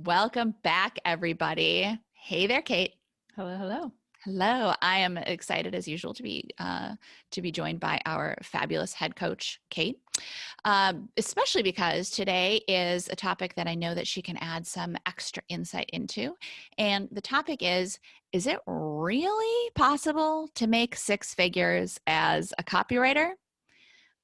Welcome back, everybody. Hey there, Kate. Hello, hello. Hello. I am excited as usual to be joined by our fabulous head coach, Kate. Especially because today is a topic that I know that she can add some extra insight into. And the topic is it really possible to make six figures as a copywriter?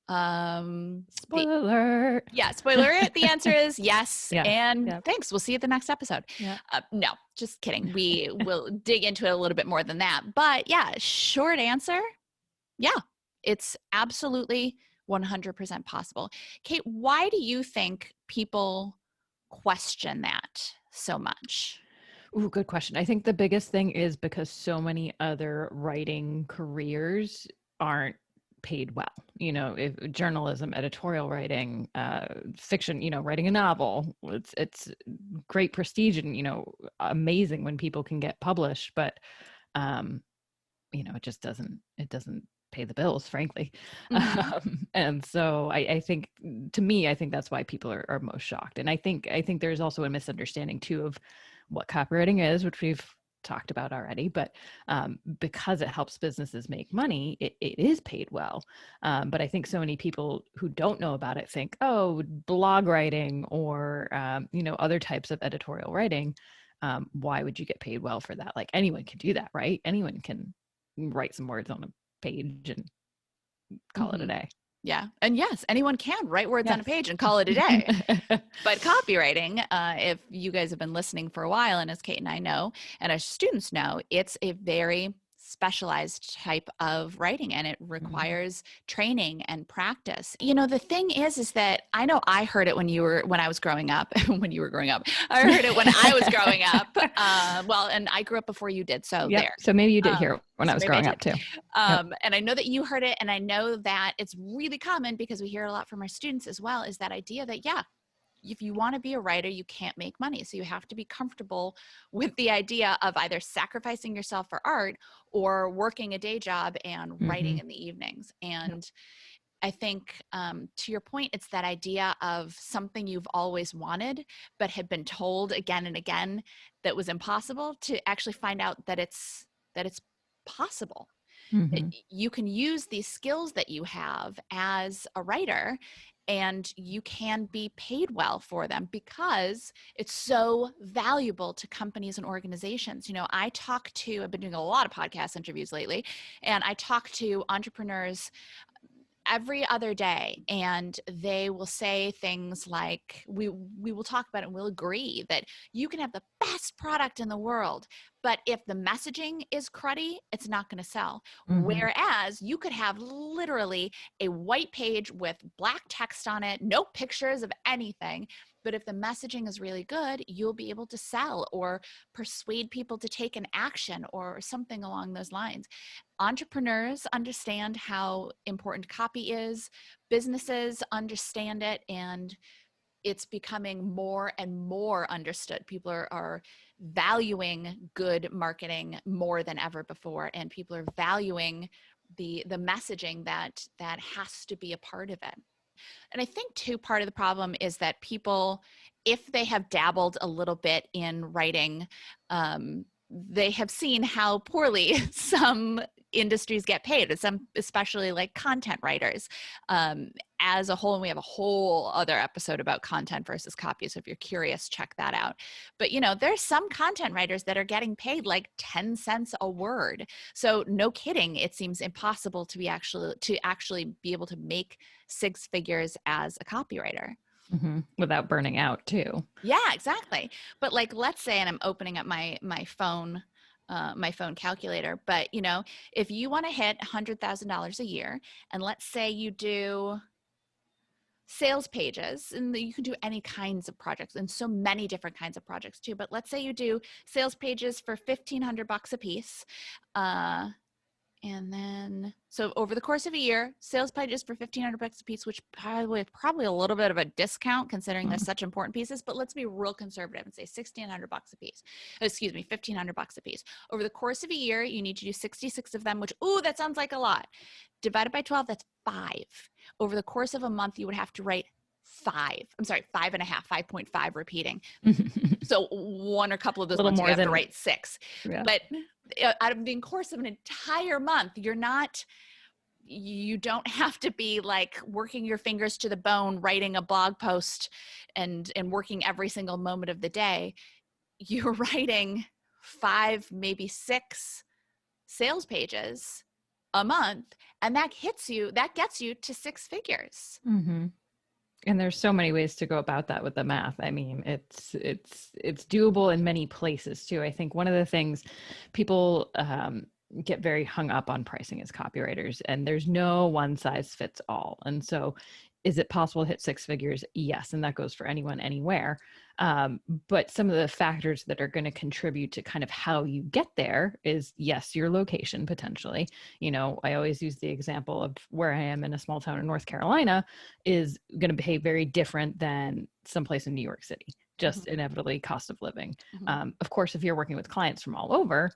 Spoiler alert. Yeah, spoiler alert. The answer is yes. Yeah. And Yeah. thanks. We'll see you at the next episode. Yeah. No, just kidding. We will dig into it a little bit more than that. But yeah, short answer. Yeah, it's absolutely 100% possible. Kate, why do you think people question that so much? Ooh, good question. I think the biggest thing is because so many other writing careers aren't paid well. If journalism, editorial writing, fiction, writing a novel, it's great prestige and, amazing when people can get published, but it just doesn't pay the bills, frankly. Mm-hmm. And so I think, to me, I think that's why people are most shocked. And I think there's also a misunderstanding too of what copywriting is, which we've talked about already, but because it helps businesses make money, it is paid well. But I think so many people who don't know about it think, oh, blog writing or, other types of editorial writing, why would you get paid well for that? Like, anyone can do that, right? Anyone can write some words on a page and call it a day. Yeah. And yes, anyone can write words on a Yes. page and call it a day. But copywriting, if you guys have been listening for a while, and as Kate and I know, and our students know, it's a very specialized type of writing, and it requires training and practice. The thing is that I know I heard it when I was growing up. When you were growing up, I heard it when I was growing up. Well, and I grew up before you did, so Yep. there. So maybe you did hear it when I was growing up too. And I know that you heard it, and I know that it's really common because we hear it a lot from our students as well, is that idea that, yeah, if you want to be a writer, you can't make money. So you have to be comfortable with the idea of either sacrificing yourself for art or working a day job and writing in the evenings. And I think, to your point, it's that idea of something you've always wanted, but had been told again and again that was impossible, to actually find out that it's possible. You can use these skills that you have as a writer, and you can be paid well for them because it's so valuable to companies and organizations. I've been doing a lot of podcast interviews lately, and I talk to entrepreneurs every other day, and they will say things like, we will talk about it and we'll agree that you can have the best product in the world, but if the messaging is cruddy, it's not going to sell. Whereas you could have literally a white page with black text on it, no pictures of anything, but if the messaging is really good, you'll be able to sell or persuade people to take an action or something along those lines. Entrepreneurs understand how important copy is. Businesses understand it, and it's becoming more and more understood. People are valuing good marketing more than ever before, and people are valuing the messaging that has to be a part of it. And I think too, part of the problem is that people, if they have dabbled a little bit in writing, they have seen how poorly some industries get paid, especially like content writers as a whole. And we have a whole other episode about content versus copy. So if you're curious, check that out. But there's some content writers that are getting paid like 10 cents a word. So no kidding, it seems impossible to actually be able to make six figures as a copywriter. Without burning out too. Yeah, exactly. But like, let's say, and I'm opening up my phone calculator, but if you want to hit $100,000 a year, and let's say you do sales pages, and you can do any kinds of projects and so many different kinds of projects too, but let's say you do sales pages for $1,500 a piece, and then, so over the course of a year, sales pages for $1,500 a piece, which probably a little bit of a discount considering they're such important pieces, but let's be real conservative and say $1,600 a piece. Excuse me, $1,500 a piece. Over the course of a year, you need to do 66 of them, which, that sounds like a lot. Divided by 12, that's 5. Over the course of a month, you would have to write 5.5, 5.5 repeating. So one or a couple of those Little months more you have to than- write 6. Yeah. But out of the course of an entire month, you don't have to be like working your fingers to the bone, writing a blog post and working every single moment of the day. You're writing 5, maybe 6 sales pages a month, and that gets you to 6 figures. Mm-hmm. And there's so many ways to go about that with the math. I mean, it's doable in many places too. I think one of the things people get very hung up on pricing as copywriters, and there's no one size fits all. And so is it possible to hit 6 figures? Yes. And that goes for anyone, anywhere. But some of the factors that are going to contribute to kind of how you get there is, yes, your location potentially. You know, I always use the example of where I am in a small town in North Carolina is going to behave very different than someplace in New York City, just inevitably cost of living. Of course, if you're working with clients from all over,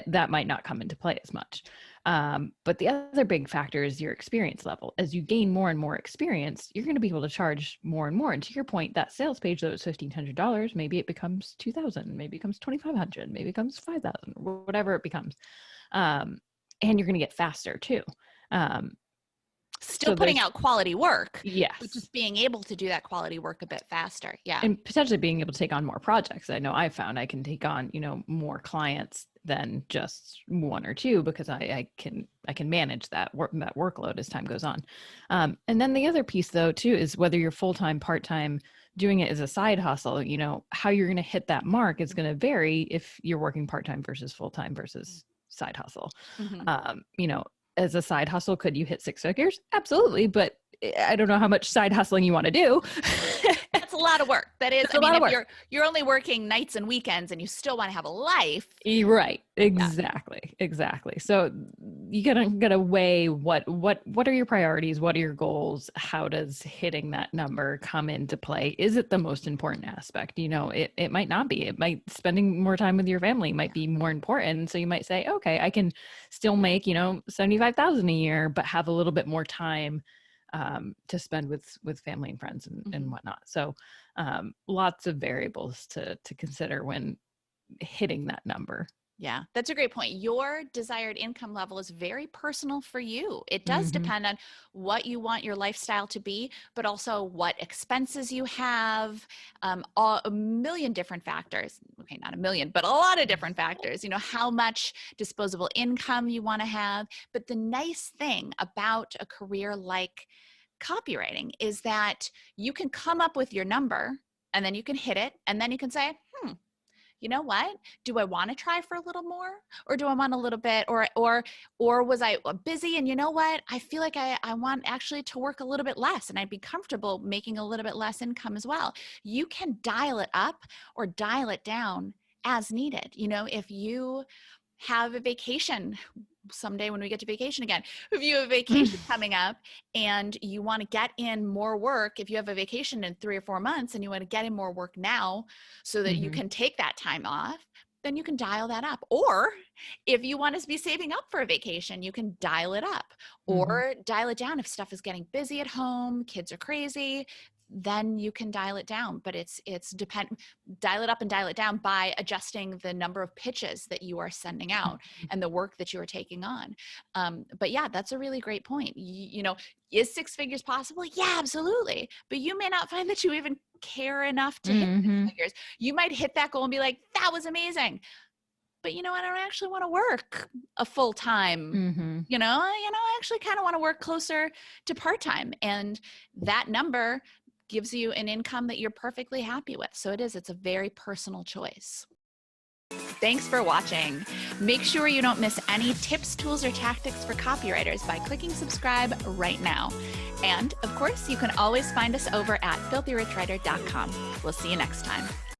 that might not come into play as much. But the other big factor is your experience level. As you gain more and more experience, you're going to be able to charge more and more. And to your point, that sales page that was $1,500, maybe it becomes $2,000, maybe it becomes $2,500, maybe it becomes $5,000, whatever it becomes. And you're going to get faster too. Still putting out quality work. Yes. But just being able to do that quality work a bit faster. Yeah. And potentially being able to take on more projects. I know I've found I can take on, more clients than just 1 or 2 because I can manage that workload as time goes on. And then the other piece though too is whether you're full-time, part-time, doing it as a side hustle, how you're going to hit that mark is going to vary if you're working part-time versus full-time versus side hustle. As a side hustle, could you hit 6 figures? Absolutely. But I don't know how much side hustling you want to do. That's a lot of work. That is, a lot of work. You're only working nights and weekends and you still want to have a life. Right. Exactly. Yeah. Exactly. So you gotta weigh what are your priorities? What are your goals? How does hitting that number come into play? Is it the most important aspect? It might not be. It might spending more time with your family might be more important. So you might say, okay, I can still make, $75,000 a year, but have a little bit more time to spend with family and friends and whatnot. So lots of variables to consider when hitting that number. Yeah, that's a great point. Your desired income level is very personal for you. It does depend on what you want your lifestyle to be, but also what expenses you have, a million different factors. Okay, not a million, but a lot of different factors. How much disposable income you want to have. But the nice thing about a career like copywriting is that you can come up with your number and then you can hit it and then you can say, you know what? Do I want to try for a little more, or do I want a little bit, or was I busy? And you know what? I feel like I want actually to work a little bit less, and I'd be comfortable making a little bit less income as well. You can dial it up or dial it down as needed. If you have a vacation someday when we get to vacation again, if you have a vacation coming up and you want to get in more work, if you have a vacation in 3 or 4 months and you want to get in more work now so that you can take that time off, then you can dial that up. Or if you want to be saving up for a vacation, you can dial it up or dial it down. If stuff is getting busy at home, kids are crazy, then you can dial it down. But dial it up and dial it down by adjusting the number of pitches that you are sending out and the work that you are taking on. But yeah, that's a really great point. Is 6 figures possible? Yeah, absolutely. But you may not find that you even care enough to hit 6 figures. You might hit that goal and be like, that was amazing. But I don't actually want to work a full time, I actually kind of want to work closer to part-time. And that number gives you an income that you're perfectly happy with. So it's a very personal choice. Thanks for watching. Make sure you don't miss any tips, tools, or tactics for copywriters by clicking subscribe right now. And of course, you can always find us over at filthyricwriter.com. We'll see you next time.